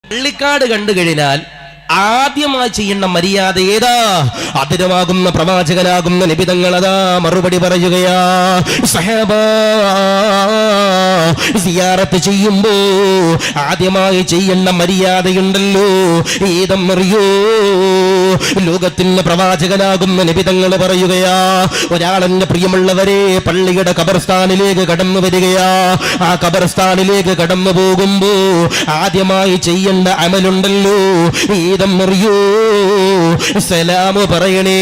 പള്ളിക്കാട് കണ്ടു കഴിഞ്ഞാൽ ആദ്യമായി ചെയ്യേണ്ട മര്യാദ ഏതാ? അതിരമാകുന്ന പ്രവാചകനാകുന്ന നബി തങ്ങളതാ മറുപടി പറയുകയാ. സഹാബാ, സിയാറത്ത് ചെയ്യുമ്പോ ആദ്യമായി ചെയ്യേണ്ട മര്യാദയുണ്ടല്ലോ, ഏതെന്നറിയോ? ലോകത്തിന്റെ പ്രവാചകനാകുന്ന നബി തങ്ങൾ പറയുകയാ, ഒരാളെന്റെ പ്രിയമുള്ളവരെ പള്ളിയുടെ ഖബർസ്ഥാനിലേക്ക് കടന്നു വരികയാ. ആ ഖബർസ്ഥാനിലേക്ക് കടന്നു പോകുമ്പോ ആദ്യമായി ചെയ്യേണ്ട അമലുണ്ടല്ലോ, ഏതെന്നറിയോ? സലാം പറയണേ.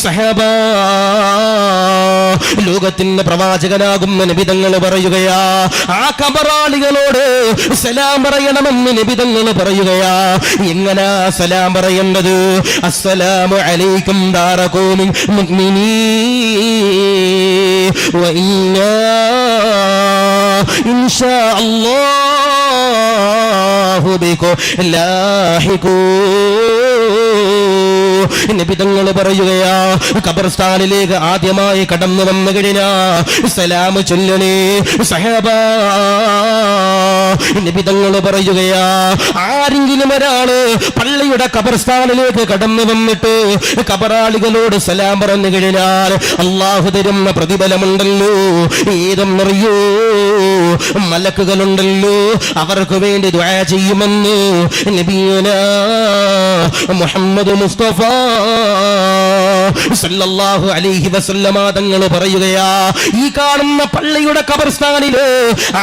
സഹാബാ, ലോകത്തിന്റെ പ്രവാചകനാകുന്ന നബി തങ്ങൾ പറയുകയാ, ആ ഖബറാളികളോട് സലാം പറയണമെന്ന് നബി തങ്ങൾ പറയുകയാ. എങ്ങനാ സലാം പറയേണ്ടത്? അസ്സലാമു അലൈക്കും ദാറ ഖൗമിൻ മുഅ്മിനീൻ വ ഇന്നാ ഇൻഷാ അല്ലാഹു ബികും ലാഹിഖൂൻ. നബി തങ്ങൾ പറയുകയാ, ഖബർസ്ഥാനിലേക്ക് ആദ്യമായി കടന്നു വന്നു കഴിഞ്ഞാ സലാം ചൊല്ലണേ. സഹാബാ, നബി തങ്ങൾ പറയുകയാ, ആരെങ്കിലും ഒരാള് പള്ളിയുടെ ഖബർസ്ഥാനിലേക്ക് കടന്നു വന്നിട്ട് ഖബറാളികളോട് സലാം പറഞ്ഞു കഴിഞ്ഞാൽ അല്ലാഹു തരുന്ന പ്രതിഫലമുണ്ടല്ലോ, ഏതെന്നറിയോ? മലക്കുകളുണ്ടല്ലോ, അവർക്ക് വേണ്ടി ദുആ ചെയ്യുമെന്ന് നബിയുനാ മുഹമ്മദ് മുസ്തഫ സല്ലല്ലാഹു അലൈഹി വസല്ലമ തങ്ങൾ പറയുകയാ, ഈ കാണുന്ന പള്ളിയുടെ ഖബർസ്ഥാനില്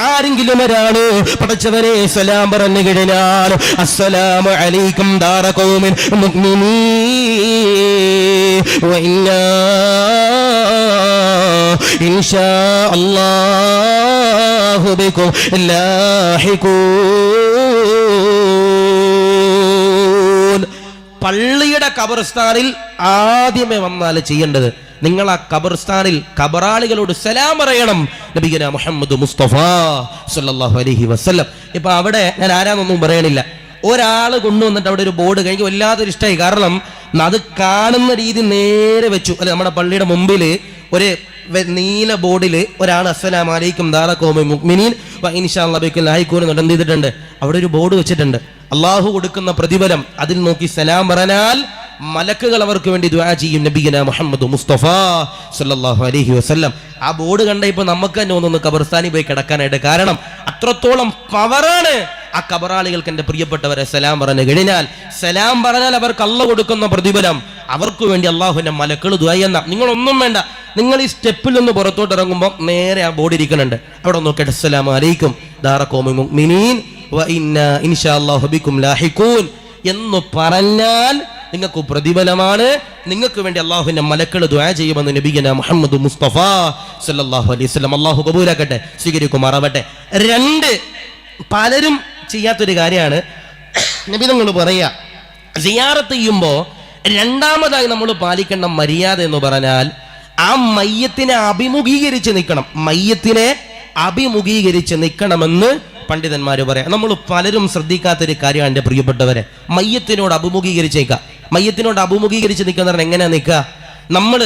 ആരെങ്കിലും ഒരാള് പടച്ചവനെ സലാം പറഞ്ഞു കഴിഞ്ഞാൽ അസ്സലാമു അലൈക്കും ദാറ ഖൗമിൻ മുഅ്മിനീൻ വ ഇന്നാ ഇൻഷാ അല്ലാഹു ബികും ലാഹിഖൂൻ. പള്ളിയുടെ ഖബർസ്ഥാനിൽ ആദ്യമേ വന്നാൽ ചെയ്യേണ്ടത്, നിങ്ങൾ ആ ഖബർസ്ഥാനിൽ ഖബറാളികളോട് സലാം പറയണം. നബിയുനാ മുഹമ്മദ് മുസ്തഫ സല്ലല്ലാഹു അലൈഹി വസല്ലം. ഇപ്പൊ അവിടെ ഞാൻ ആരാന്നൊന്നും പറയണില്ല, ഒരാൾ കൊണ്ടുവന്നിട്ട് അവിടെ ഒരു ബോർഡ് കഴിഞ്ഞ് വല്ലാത്തൊരു ഇഷ്ടമായി. കാരണം അത് കാണുന്ന രീതി നേരെ വെച്ചു. അല്ലെ, നമ്മുടെ പള്ളിയുടെ മുമ്പിൽ ഒരു നീല ബോർഡിൽ ഒരാൾ അസ്സലാമു അലൈക്കും ദാറ ഖൗമിൻ മുഅ്മിനീൻ വ ഇൻഷാ അല്ലാഹു ബികും ലാഹിഖൂൻ എന്ന് എന്ത് ചെയ്തിട്ടുണ്ട്? അവിടെ ഒരു ബോർഡ് വെച്ചിട്ടുണ്ട്. അള്ളാഹു കൊടുക്കുന്ന പ്രതിഫലം അതിൽ നോക്കി സലാം പറഞ്ഞാൽ മലക്കുകൾ അവർക്ക് വേണ്ടി ദുആ ചെയ്യും. നബിയുനാ മുഹമ്മദ് മുസ്തഫ സല്ലല്ലാഹു അലൈഹി വസല്ലം. ആ ബോർഡ് കണ്ട ഇപ്പൊ നമുക്ക് തന്നെ ഒന്നൊന്ന് ഖബർസ്ഥാനിൽ പോയി കിടക്കാനായിട്ട്. കാരണം അത്രത്തോളം പവറാണ് ആ ഖബറാളികൾക്ക്. എൻ്റെ പ്രിയപ്പെട്ടവരെ, സലാം പറഞ്ഞു കഴിഞ്ഞാൽ, സലാം പറഞ്ഞാൽ അവർക്ക് അല്ലാഹു കൊടുക്കുന്ന പ്രതിഫലം, അവർക്ക് വേണ്ടി അള്ളാഹുവിന്റെ മലക്കുകൾ ദുആ ചെയ്യുന്ന. നിങ്ങളൊന്നും വേണ്ട, നിങ്ങൾ ഈ സ്റ്റെപ്പിൽ നിന്ന് പുറത്തോട്ട് ഇറങ്ങുമ്പോൾ നേരെ ആ ബോർഡ് ഇരിക്കുന്നുണ്ട്, അവിടെ നോക്കട്ടെ അസ്സലാമു അലൈക്കും ദാറ ഖൗമിൻ മുഅ്മിനീൻ വ ഇന്നാ ഇൻഷാ അല്ലാഹു ബികും ലാഹിഖൂൻ എന്ന് പറഞ്ഞാൽ നിങ്ങൾക്ക് പ്രതിഫലമാണ്. നിങ്ങൾക്ക് വേണ്ടി അള്ളാഹുവിന്റെ മലക്കുകൾ ദുആ ചെയ്യുമെന്ന് നബിയുനാ മുഹമ്മദ് മുസ്തഫ സല്ലല്ലാഹു അലൈഹി വസല്ലം. അള്ളാഹു കബൂലാക്കട്ടെ, സ്വീകരിക്കുമാറാവട്ടെ. രണ്ട്, പലരും ചെയ്യാത്തൊരു കാര്യമാണ്. നബി തങ്ങൾ പറയാ, സിയാറത്ത് ചെയ്യുമ്പോ രണ്ടാമതായി നമ്മൾ പാലിക്കേണ്ട മര്യാദ എന്ന് പറഞ്ഞാൽ ആ മയ്യത്തിനെ അഭിമുഖീകരിച്ച് നിൽക്കണം. മയ്യത്തിനെ അഭിമുഖീകരിച്ച് നിൽക്കണമെന്ന് പണ്ഡിതന്മാർ പറയാം. നമ്മൾ പലരും ശ്രദ്ധിക്കാത്തൊരു കാര്യമാണ് എൻ്റെ പ്രിയപ്പെട്ടവരെ. മയ്യത്തിനോട് അഭിമുഖീകരിച്ച് നിൽക്കുക. മയ്യത്തിനോട് അഭിമുഖീകരിച്ച് നിൽക്കുക എന്ന് പറഞ്ഞാൽ എങ്ങനെയാ നിൽക്കുക? നമ്മൾ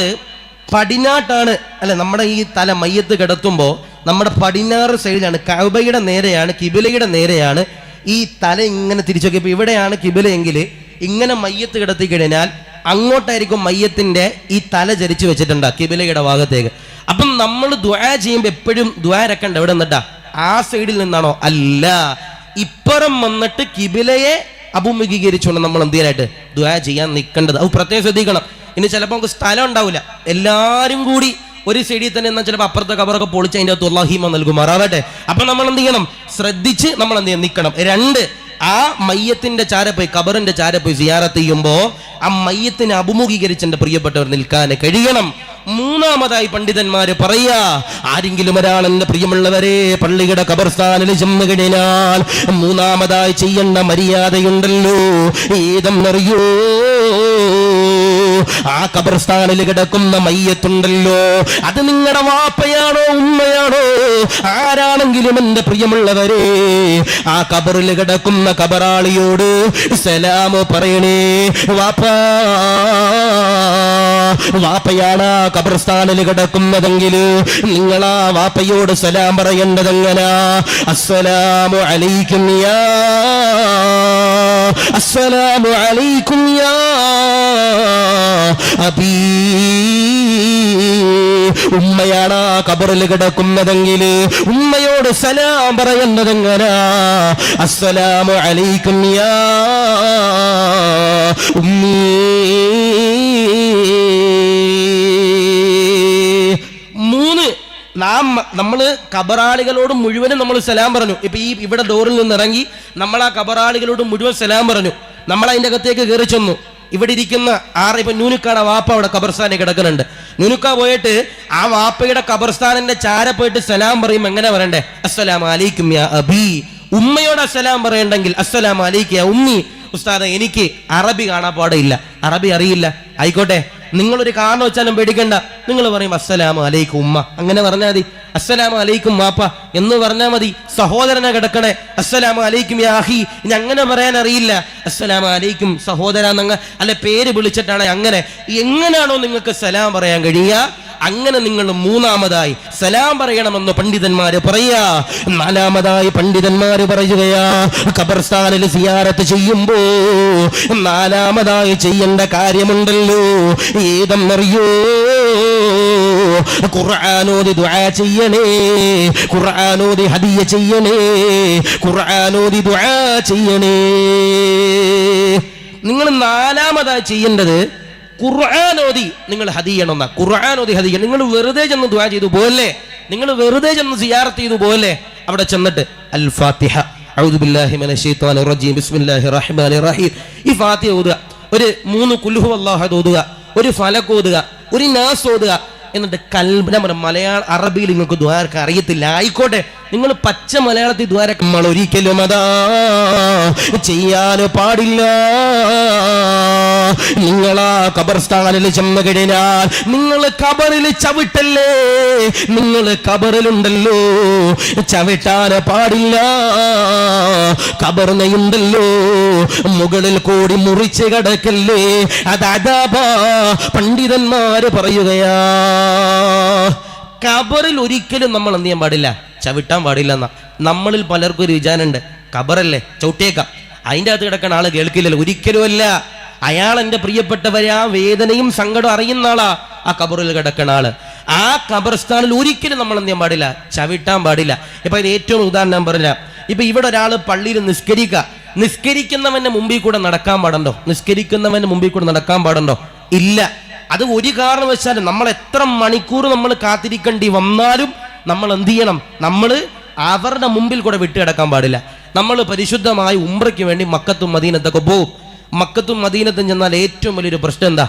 പടിഞ്ഞാട്ടാണ്, അല്ലെ, നമ്മുടെ ഈ തല മയ്യത്ത് കിടത്തുമ്പോൾ നമ്മുടെ പടിഞ്ഞാറ് സൈഡിലാണ്, കഅബയുടെ നേരെയാണ്, കിബിലയുടെ നേരെയാണ് ഈ തല ഇങ്ങനെ തിരിച്ചു നോക്കി. ഇപ്പൊ ഇവിടെയാണ് കിബിലയെങ്കിൽ ഇങ്ങനെ മയ്യത്ത് കിടത്തി കഴിഞ്ഞാൽ അങ്ങോട്ടായിരിക്കും മയ്യത്തിന്റെ ഈ തല ചരിച്ചു വെച്ചിട്ടുണ്ട് കിബിലയുടെ ഭാഗത്തേക്ക്. അപ്പം നമ്മൾ ദുആ ചെയ്യുമ്പോൾ എപ്പോഴും ദുആ ഇറക്കണ്ട എവിടെ നിന്നിട്ടാ? ആ സൈഡിൽ നിന്നാണോ? അല്ല, ഇപ്പുറം വന്നിട്ട് കിബിലയെ അഭിമുഖീകരിച്ചുകൊണ്ട് നമ്മൾ എന്ത് ചെയ്യാനായിട്ട് ദുആ ചെയ്യാൻ നിൽക്കേണ്ടത്. അത് പ്രത്യേകം ശ്രദ്ധിക്കണം. ഇനി ചിലപ്പോൾ നമുക്ക് സ്ഥലം ഉണ്ടാവില്ല, എല്ലാവരും കൂടി ഒരു സൈഡിൽ തന്നെ എന്നാൽ ചിലപ്പോൾ അപ്പുറത്തെ കബറൊക്കെ പൊളിച്ച് അതിൻ്റെ അകത്ത് അല്ലാഹീമ നൽകുമാറാവട്ടെ. അപ്പം നമ്മൾ എന്ത് ചെയ്യണം? ശ്രദ്ധിച്ച് നമ്മൾ എന്ത് ചെയ്യണം? നിൽക്കണം. രണ്ട്, ആ മയ്യത്തിന്റെ ചാരപ്പോയി, ഖബറിന്റെ ചാരപ്പോയി സിയാറത്ത് ചെയ്യുമ്പോ ആ മയ്യത്തിനെ അഭിമുഖീകരിച്ച് എൻ്റെ പ്രിയപ്പെട്ടവർ നിൽക്കാൻ കഴിയണം. മൂന്നാമതായി പണ്ഡിതന്മാര് പറയാ, ആരെങ്കിലും ഒരാൾ എൻ്റെ പ്രിയമുള്ളവരെ പള്ളിയുടെ ഖബർസ്ഥാനിൽ ചെന്ന് കഴിഞ്ഞാൽ മൂന്നാമതായി ചെയ്യേണ്ട മര്യാദയുണ്ടല്ലോ, ഏതെന്നറിയോ? ആ ഖബർസ്ഥാനിൽ കിടക്കുന്ന മയ്യത്തുണ്ടല്ലോ, അത് നിങ്ങളുടെ വാപ്പയാണോ ഉമ്മയാണോ ആരാണെങ്കിലും എൻ്റെ പ്രിയമുള്ളവരെ ആ ഖബറിൽ കിടക്കുന്ന ഖബറാളിയോട് സലാം പറയണേ. വാപ്പയാണ് ഖബർസ്ഥാനിൽ കിടക്കുന്നതെങ്കിൽ നിങ്ങൾ ആ വാപ്പയോട് സലാം പറയേണ്ടതെങ്ങനാ? അസ്സലാമു അലൈക്കും യാ അസ്സലാമു അലൈക്കും യാ അബീ. ഉമ്മയാണ് ആ ഖബറിൽ കിടക്കുന്നതെങ്കിൽ ഉമ്മയോട് സലാം പറയുന്നതെങ്ങനാ? അസ്സലാമു അലൈക്കും യാ ഉമ്മീ. മൂന്ന്, നമ്മള് ഖബറാളികളോട് മുഴുവനും നമ്മൾ സലാം പറഞ്ഞു. ഇപ്പൊ ഇവിടെ ഡോറിൽ നിന്ന് ഇറങ്ങി നമ്മൾ ആ ഖബറാളികളോട് മുഴുവൻ സലാം പറഞ്ഞു. നമ്മൾ അതിന്റെ അകത്തേക്ക് കയറി ചെന്നു. ഇവിടെ ഇരിക്കുന്ന ഇപ്പൊ നൂനുക്കാടെ വാപ്പ അവിടെ ഖബർസ്ഥാനിൽ കിടക്കുന്നുണ്ട്. നൂനുക്ക പോയിട്ട് ആ വാപ്പയുടെ ഖബർസ്ഥാനിന്റെ ചാര പോയിട്ട് സലാം പറയും. എങ്ങനെ പറയണ്ടേ? അസ്സലാമു അലൈക്കും യാ അബീ. ഉമ്മയോട് അസ്സലാം പറയണ്ടെങ്കിൽ അസ്സലാമു അലൈക്കും യാ ഉമ്മി. ഉസ്താദെ, എനിക്ക് അറബി കാണാൻ പാടില്ല, അറബി അറിയില്ല. ആയിക്കോട്ടെ, നിങ്ങളൊരു കാരണം വെച്ചാലും പേടിക്കണ്ട. നിങ്ങൾ പറയും അസ്സലാമു അലൈക്കും ഉമ്മ, അങ്ങനെ പറഞ്ഞാൽ മതി. അസ്സലാമു അലൈക്കും വാപ്പ എന്ന് പറഞ്ഞാൽ മതി. സഹോദരനെ കിടക്കണേ, അസ്സലാമു അലൈക്കും യാ അഖി. ഇനി അങ്ങനെ പറയാൻ അറിയില്ല, അസ്സലാമു അലൈക്കും സഹോദര എന്നങ്ങ് അല്ലെ പേര് വിളിച്ചിട്ടാണ്. അങ്ങനെ എങ്ങനെയാണോ നിങ്ങൾക്ക് സലാം പറയാൻ കഴിയുക, അങ്ങനെ നിങ്ങൾ മൂന്നാമതായി സലാം പറയണമെന്ന് പണ്ഡിതന്മാര് പറയാ. നാലാമതായി പണ്ഡിതന്മാര് പറയുകയാ, ഖബർസ്ഥാനിൽ സിയാറത്ത് ചെയ്യുമ്പോ നാലാമതായി ചെയ്യേണ്ട കാര്യമുണ്ടല്ലോ. ഏതെന്നറിയോ? ഖുർആനോദി ദുആ ചെയ്യണേ, ഖുർആനോദി ഹദിയ ചെയ്യണേ, ഖുർആനോദി ദുആ ചെയ്യണേ. നിങ്ങൾ നാലാമതായി ചെയ്യേണ്ടത് ഖുർആനോദി നിങ്ങൾ ഹദിയണമെന്ന. ഖുർആനോദി ഹദിയ. നിങ്ങൾ വെറുതെ ചെന്ന് ദുആ ചെയ്തു പോലെ, നിങ്ങൾ വെറുതെ ചെന്ന് സിയാറത്ത് ചെയ്തു പോലെ അവിടെ ചെന്നിട്ട് അൽ ഫാത്തിഹ അഊദു ബില്ലാഹി മിനശ് ശൈത്വാനിർ റജീം ബിസ്മില്ലാഹിർ റഹ്മാനിർ റഹീം ഈ ഫാത്തിഹ ഓതുക. ഒരു 3 ഖുൽ ഹുവല്ലാഹു ഓതുക, ഒരു ഫലക് ഓതുക, ഒരു നാസ് ഓതുക. എന്നിട്ട് മലയാള അറബിയിൽ നിങ്ങൾക്ക് ദ്വാരക്ക അറിയത്തില്ല, ആയിക്കോട്ടെ, നിങ്ങൾ പച്ച മലയാളത്തിൽ ദ്വാരക്ക. നമ്മൾ ഒരിക്കലും അതാ ചെയ്യാൻ പാടില്ല. നിങ്ങളാ ഖബർസ്ഥാനിൽ ചെന്ന് കഴിഞ്ഞാൽ നിങ്ങൾ ഖബറിൽ ചവിട്ടല്ലേ, നിങ്ങൾ ഖബറിലുണ്ടല്ലോ, ചവിട്ടാൻ പാടില്ല. ഖബറിനുണ്ടല്ലോ മുകളിൽ കൂടി മുറിച്ച് കിടക്കല്ലേ, അത് അദാബാ. പണ്ഡിതന്മാര് പറയുകയാ, ഖബറിൽ ഒരിക്കലും നമ്മൾ എന്ത് ചെയ്യാൻ പാടില്ല, ചവിട്ടാൻ പാടില്ല എന്നാ. നമ്മളിൽ പലർക്കും ഒരു വിചാരമുണ്ട്, ഖബറല്ലേ ചവിട്ടേക്കാം, അതിൻ്റെ അകത്ത് കിടക്കുന്ന ആള് കേൾക്കില്ലല്ലോ. ഒരിക്കലും അല്ല. അയാൾ എൻ്റെ പ്രിയപ്പെട്ടവരെ ആ വേദനയും സങ്കടം അറിയുന്ന ആളാ ആ ഖബറിൽ കിടക്കുന്ന ആള്. ആ ഖബർസ്ഥാനിൽ ഒരിക്കലും നമ്മൾ എന്ത് ചെയ്യാൻ പാടില്ല, ചവിട്ടാൻ പാടില്ല. ഇപ്പൊ ഇത് ഏറ്റവും ഉദാഹരണം ഞാൻ പറഞ്ഞ, ഇപ്പൊ ഇവിടെ ഒരാൾ പള്ളിയിൽ നിസ്കരിക്കുന്നവന്റെ മുമ്പിൽ കൂടെ നടക്കാൻ പാടുണ്ടോ? നിസ്കരിക്കുന്നവന്റെ മുമ്പിൽ കൂടെ നടക്കാൻ പാടുണ്ടോ? ഇല്ല. അത് ഒരു കാരണവശാലും നമ്മൾ എത്ര മണിക്കൂർ നമ്മൾ കാത്തിരിക്കേണ്ടി വന്നാലും നമ്മൾ എന്ത് ചെയ്യണം, നമ്മൾ അവരുടെ മുമ്പിൽ കൂടെ വിട്ടു കിടക്കാൻ പാടില്ല. നമ്മൾ പരിശുദ്ധമായി ഉംറയ്ക്ക് വേണ്ടി മക്കത്തും മദീനത്തൊക്കെ പോകും. മക്കത്തും മദീനത്തും ചെന്നാൽ ഏറ്റവും വലിയൊരു പ്രശ്നം എന്താ?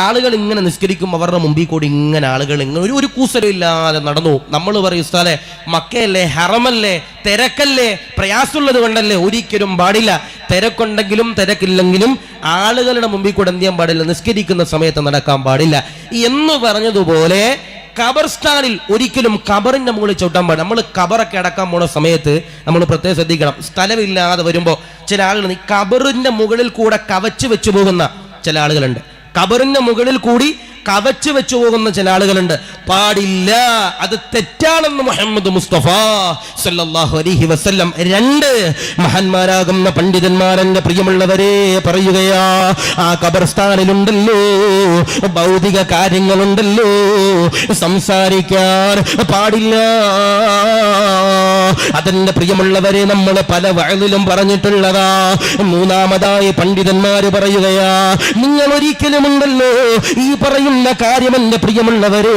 ആളുകൾ ഇങ്ങനെ നിസ്കരിക്കുമ്പോൾ അവരുടെ മുമ്പിൽ കൂടി ഇങ്ങനെ ആളുകൾ ഇങ്ങനെ ഒരു കൂസലും ഇല്ലാതെ നടന്നു. നമ്മൾ പറയും, ഉസ്താദേ മക്കയല്ലേ, ഹറമല്ലേ, തിരക്കല്ലേ, പ്രയാസമുള്ളത് കൊണ്ടല്ലേ. ഒരിക്കലും പാടില്ല. തിരക്കുണ്ടെങ്കിലും തിരക്കില്ലെങ്കിലും ആളുകളുടെ മുമ്പിൽ കൂടെ എന്ത് ചെയ്യാൻ പാടില്ല, നിസ്കരിക്കുന്ന സമയത്ത് നടക്കാൻ പാടില്ല എന്ന് പറഞ്ഞതുപോലെ ഖബർസ്ഥാനിൽ ഒരിക്കലും ഖബറിന്റെ മുകളിൽ ചവിട്ടാൻ പാടില്ല. നമ്മൾ ഖബറൊക്കെ അടക്കാൻ പോണ സമയത്ത് നമ്മൾ പ്രത്യേകം ശ്രദ്ധിക്കണം. സ്ഥലമില്ലാതെ വരുമ്പോൾ ചില ആളുകൾ ഈ ഖബറിന്റെ മുകളിൽ കൂടെ കവച്ച് വെച്ചു പോകുന്ന ചില ആളുകളുണ്ട്. ഖബറിന്റെ മുകളിൽ കൂടി കവച്ച് വെച്ചു പോകുന്ന ചില ആളുകളുണ്ട്. പാടില്ല, അത് തെറ്റാണെന്ന് മുഹമ്മദ് മുസ്തഫ സല്ലല്ലാഹു അലൈഹി വസല്ലം. 2 മഹാന്മാരാകുന്ന പണ്ഡിതന്മാരെന്റെ പ്രിയമുള്ളവരെ പറയുകയാ, ആ ഖബർസ്ഥാനിലുണ്ടല്ലോ ഭൗതിക കാര്യങ്ങളുണ്ടല്ലോ, സംസാരിക്കാൻ പാടില്ല. അതെന്റെ പ്രിയമുള്ളവരെ നമ്മൾ പല വഅലിലും പറഞ്ഞിട്ടുള്ളതാ. മൂന്നാമതായി പണ്ഡിതന്മാര് പറയുകയാ, നിങ്ങൾ ഒരിക്കലും ഉണ്ടല്ലോ ഈ പറയുന്ന കാര്യം എന്റെ പ്രിയമുള്ളവരെ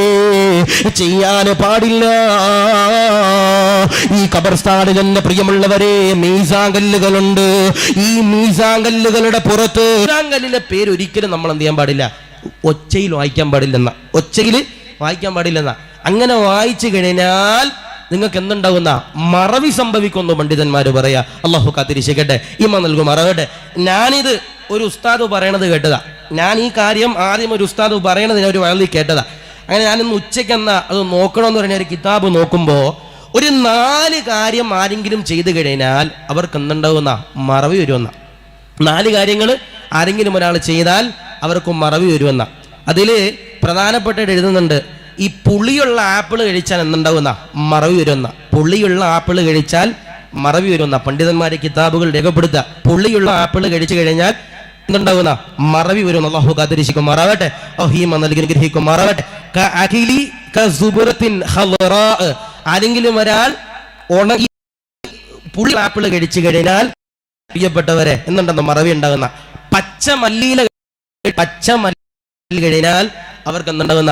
ചെയ്യാൻ പാടില്ല. ഈ ഖബർസ്ഥാനിൽ എന്റെ പ്രിയമുള്ളവരെ മീസാങ്കല്ലുകളുണ്ട്. ഈ മീസാങ്കല്ലുകളുടെ പുറത്ത് മീസാങ്കല്ലിന്റെ പേര് ഒരിക്കലും നമ്മൾ എന്ത് ചെയ്യാൻ പാടില്ല, ഒച്ചയിൽ വായിക്കാൻ പാടില്ലെന്ന. ഒച്ചയിൽ വായിക്കാൻ പാടില്ലെന്ന. അങ്ങനെ വായിച്ചു കഴിഞ്ഞാൽ നിങ്ങൾക്ക് എന്തുണ്ടാവുന്ന മറവി സംഭവിക്കുന്നു പണ്ഡിതന്മാര് പറയാ. അള്ളാഹു കാത്തിരിക്കട്ടെ, ഇമ നൽകുമാറാകട്ടെ. ഞാനിത് ഒരു ഉസ്താദ് പറയണത് കേട്ടതാ. ഞാൻ ഈ കാര്യം ആദ്യം ഒരു ഉസ്താദ് പറയണത് ഞാൻ ഒരു വയലിൽ കേട്ടതാ. അങ്ങനെ ഞാനിന്ന് ഉച്ചയ്ക്കെന്നാ അത് നോക്കണമെന്ന് പറഞ്ഞ ഒരു കിതാബ് നോക്കുമ്പോൾ ഒരു 4 കാര്യം ആരെങ്കിലും ചെയ്തു കഴിഞ്ഞാൽ അവർക്ക് എന്തുണ്ടാവുന്ന മറവി വരുമെന്ന. 4 കാര്യങ്ങൾ ആരെങ്കിലും ഒരാൾ ചെയ്താൽ അവർക്ക് മറവി വരുമെന്ന. അതിൽ പ്രധാനപ്പെട്ടായിട്ട് എഴുതുന്നുണ്ട്, ഈ പുളിയുള്ള ആപ്പിൾ കഴിച്ചാൽ എന്തുണ്ടാവുന്ന മറവി വരുമെന്ന. പുളിയുള്ള ആപ്പിൾ കഴിച്ചാൽ മറവി വരുന്ന പണ്ഡിതന്മാരെ കിതാബുകൾ രേഖപ്പെടുത്തുക. പുള്ളിയുള്ള ആപ്പിൾ കഴിച്ചു കഴിഞ്ഞാൽ എന്തുണ്ടാകുന്ന മറവി വരുന്ന അല്ലാഹു കാത്തിരിക്കുമാറാവട്ടെ. ഗ്രഹിക്കുമാറാവട്ടെ. ആരെങ്കിലും ഒരാൾ ഉണങ്ങി പുള്ളി ആപ്പിൾ കഴിച്ചു കഴിഞ്ഞാൽ പ്രിയപ്പെട്ടവരെ എന്തുണ്ടെന്ന് മറവി ഉണ്ടാകുന്ന പച്ചമല്ലിയില കഴിഞ്ഞാൽ അവർക്ക് എന്തുണ്ടാകുന്ന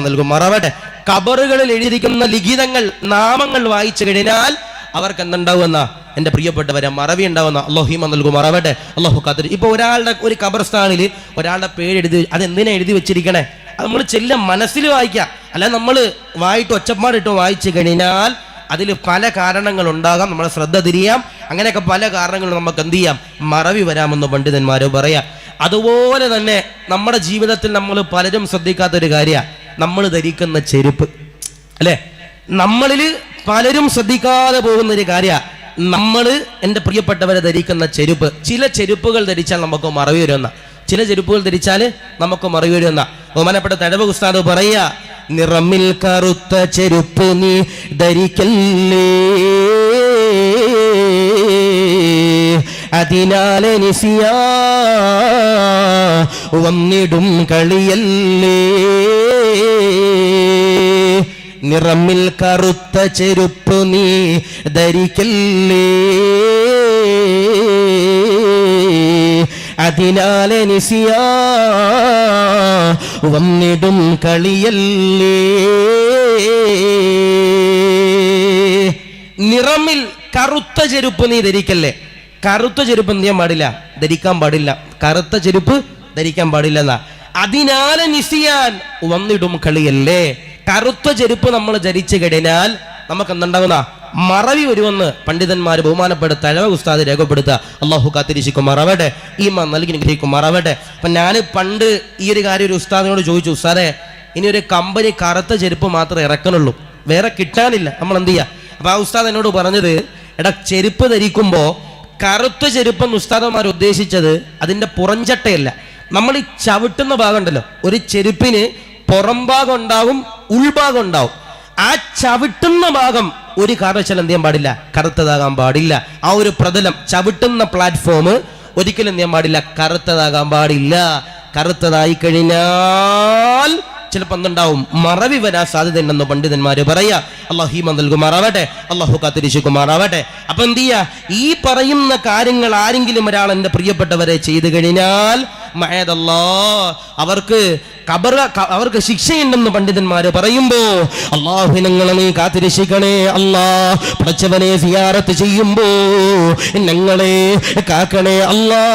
നൽകുമാറാവട്ടെ. കബറുകളിൽ എഴുതിയിരിക്കുന്ന ലിഖിതങ്ങൾ നാമങ്ങൾ വായിച്ചു കഴിഞ്ഞാൽ അവർക്ക് എന്തുണ്ടാവുന്ന എന്റെ പ്രിയപ്പെട്ടവരെ മറവി ഉണ്ടാവുന്ന അല്ലാഹു നൽകുമാറാവട്ടെ. അല്ലാഹു ഖാദിർ. ഇപ്പൊ ഒരാളുടെ ഒരു ഖബർസ്ഥാനിൽ ഒരാളുടെ പേര് എഴുതി, അതെന്തിനാ എഴുതി വെച്ചിരിക്കണേ? അത് നമ്മൾ മനസ്സിൽ വായിക്കാം. അല്ല നമ്മൾ വായിട്ട് ഒച്ചപ്പാടിട്ട് വായിച്ചു കഴിഞ്ഞാൽ അതിൽ പല കാരണങ്ങൾ ഉണ്ടാകാം, നമ്മളെ ശ്രദ്ധ തിരിയാം. അങ്ങനെയൊക്കെ പല കാരണങ്ങളും നമുക്ക് എന്ത് ചെയ്യാം, മറവി വരാമെന്ന് പണ്ഡിതന്മാര് പറയാം. അതുപോലെ തന്നെ നമ്മുടെ ജീവിതത്തിൽ നമ്മൾ പലരും ശ്രദ്ധിക്കാത്തൊരു കാര്യമാണ് നമ്മൾ ധരിക്കുന്ന ചെരുപ്പ്. അല്ലെ, നമ്മളിൽ പലരും ശ്രദ്ധിക്കാതെ പോകുന്നൊരു കാര്യമാണ് നമ്മൾ എൻ്റെ പ്രിയപ്പെട്ടവരെ ധരിക്കുന്ന ചെരുപ്പ്. ചില ചെരുപ്പുകൾ ധരിച്ചാൽ നമുക്ക് മറവി വരുന്ന, ചില ചെരുപ്പുകൾ ധരിച്ചാൽ നമുക്ക് മറവി വരുന്ന ബഹുമാനപ്പെട്ട തഴവ ഉസ്താദ് പറയാ, നിറമിൽ കറുത്ത ചെരുപ്പ് നീ ധരിക്കല്ലേ, അതിനാലെ നിസിയാ വന്നിടും കളിയല്ലേ. നിറമിൽ കറുത്ത ചെരുപ്പ് നീ ധരിക്കല്ലേ, അതിനാലെ നിസിയാ വന്നിടും കളിയല്ലേ. നിറമിൽ കറുത്ത ചെരുപ്പ് നീ ധരിക്കല്ലേ. കറുത്ത ചെരുപ്പ് എന്ത് ചെയ്യാൻ പാടില്ല, ധരിക്കാൻ പാടില്ല. കറുത്ത ചെരുപ്പ് ധരിക്കാൻ പാടില്ലെന്നാ. അതിനാലെ നിസിയാൻ വന്നിടും കളിയല്ലേ. കറുത്ത ചെരുപ്പ് നമ്മൾ ധരിച്ചു കഴിഞ്ഞാൽ നമുക്ക് എന്തുണ്ടാകുന്ന മറവി വരുമെന്ന് പണ്ഡിതന്മാർ ബഹുമാനപ്പെട്ട തഴവ ഉസ്താദ് രേഖപ്പെടുത്തുക. അല്ലാഹു കാത്തിരിക്കുമാറാവട്ടെ, ഈമാൻ നൽകി ഗ്രഹിക്കുമാറാവട്ടെ. അപ്പൊ ഞാൻ പണ്ട് ഈ ഒരു കാര്യം ഒരു ഉസ്താദിനോട് ചോദിച്ചു, ഉസ്താദേ ഇനി ഒരു കമ്പനി കറുത്ത ചെരുപ്പ് മാത്രമേ ഇറക്കണുള്ളൂ, വേറെ കിട്ടാനില്ല, നമ്മൾ എന്ത് ചെയ്യാ? അപ്പൊ ആ ഉസ്താദ് എന്നോട് പറഞ്ഞത്, എടാ ചെരുപ്പ് ധരിക്കുമ്പോൾ കറുത്ത ചെരുപ്പെന്ന് ഉസ്താദന്മാർ ഉദ്ദേശിച്ചത് അതിന്റെ പുറംചട്ടയല്ല, നമ്മൾ ഈ ചവിട്ടുന്ന ഭാഗം ഉണ്ടല്ലോ. ഒരു ചെരുപ്പിന് പുറം ഭാഗം ഉണ്ടാവും, ഉൾഭാഗം ഉണ്ടാവും. ആ ചവിട്ടുന്ന ഭാഗം ഒരു കാരണവശാലും എന്ത് ചെയ്യാൻ പാടില്ല, കറുത്തതാകാൻ പാടില്ല. ആ ഒരു പ്രതലം, ചവിട്ടുന്ന പ്ലാറ്റ്ഫോം ഒരിക്കലും എന്ത് ചെയ്യാൻ പാടില്ല, കറുത്തതാകാൻ പാടില്ല. കറുത്തതായി കഴിഞ്ഞാൽ ചിലപ്പോൾ എന്തുണ്ടാവും, മറവി വരാൻ സാധ്യതയുണ്ടെന്ന് പണ്ഡിതന്മാര് പറയാ. അല്ലാഹു നൽകുമാറാവട്ടെ, അല്ലാഹു കാത്തിരിക്കുമാറാവട്ടെ. അപ്പൊ എന്ത് ചെയ്യാ, ഈ പറയുന്ന കാര്യങ്ങൾ ആരെങ്കിലും ഒരാൾ എന്റെ പ്രിയപ്പെട്ടവരെ ചെയ്തു കഴിഞ്ഞാൽ അവർക്ക് ശിക്ഷയുണ്ടെന്ന് പണ്ഡിതന്മാര് പറയുമ്പോ, അല്ലാഹു ഞങ്ങളെ നീ കാത്തിരക്ഷിക്കണേ അല്ലാ. പടച്ചവനെ സിയാറത്ത് ചെയ്യുമ്പോ ഞങ്ങളെ കാക്കണേ അല്ലാ.